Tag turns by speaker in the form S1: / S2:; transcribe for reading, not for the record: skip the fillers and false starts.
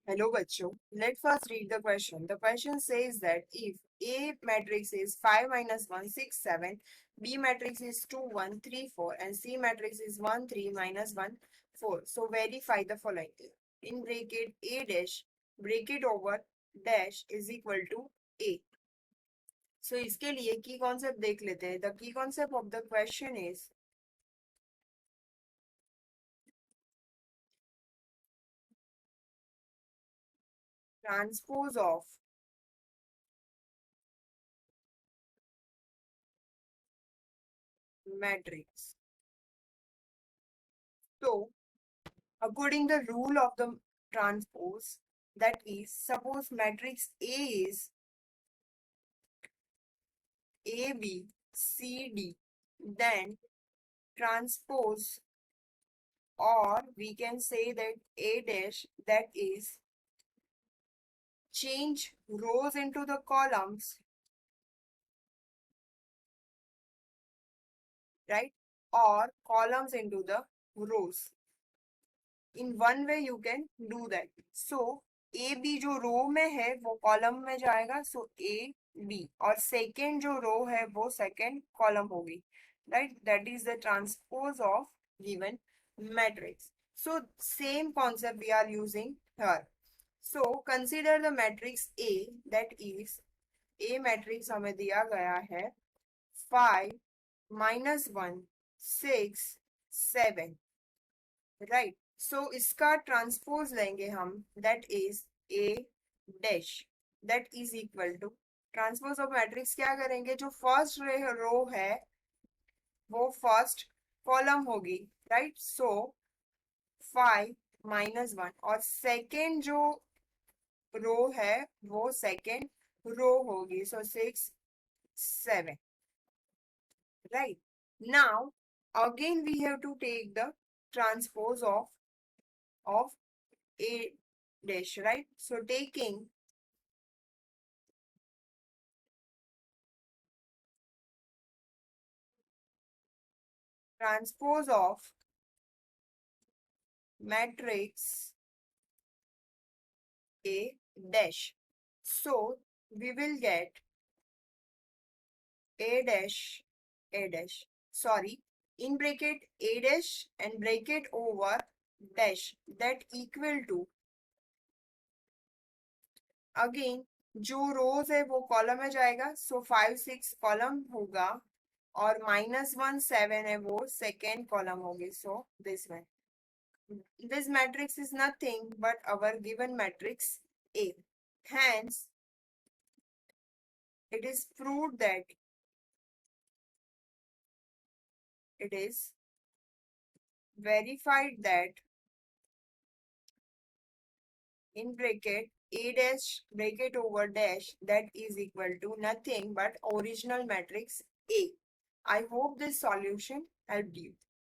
S1: Hello, bachcho. Let's first read the question. The question says that if A matrix is 5 minus 1, 6, 7, B matrix is 2, 1, 3, 4, and C matrix is 1, 3, minus 1, 4. So verify the following. In bracket A dash, bracket over dash is equal to A. So इसके लिए की concept देख लेते हैं. The key concept of the question is transpose of matrix. So according the rule of the transpose, that is, suppose matrix A is A, B, C, D, then transpose, or we can say that A dash, that is, change rows into the columns, right? Or columns into the rows. In one way you can do that. So A B जो row में है वो column में जाएगा, सो A B, और second जो रो है वो सेकेंड कॉलम होगी, right? That is the transpose of given matrix. So same concept we are using here. So consider the matrix A, that is A matrix हमें दिया गया है 5 minus 1 6 7, राइट? सो इसका ट्रांसपोज लेंगे हम, that is A dash, that is equal to transpose of matrix. क्या करेंगे, जो फर्स्ट रो है वो फर्स्ट कॉलम होगी, राइट? सो 5 minus 1, और सेकेंड जो रो है वो सेकेंड रो होगी, सो 6 7, right? Now again we have to take the transpose of A dash, right? So taking transpose of matrix A dash, so we will get A dash, sorry, in bracket A dash and bracket over dash, that equal to, again जो रोज है वो column में जाएगा, सो 5 6 column होगा, और minus 1 7 है वो second column होगी. So this one, this matrix is nothing but our given matrix A. Hence it is proved that it is verified that in bracket A dash bracket over dash, that is equal to nothing but original matrix A. I hope this solution helped you.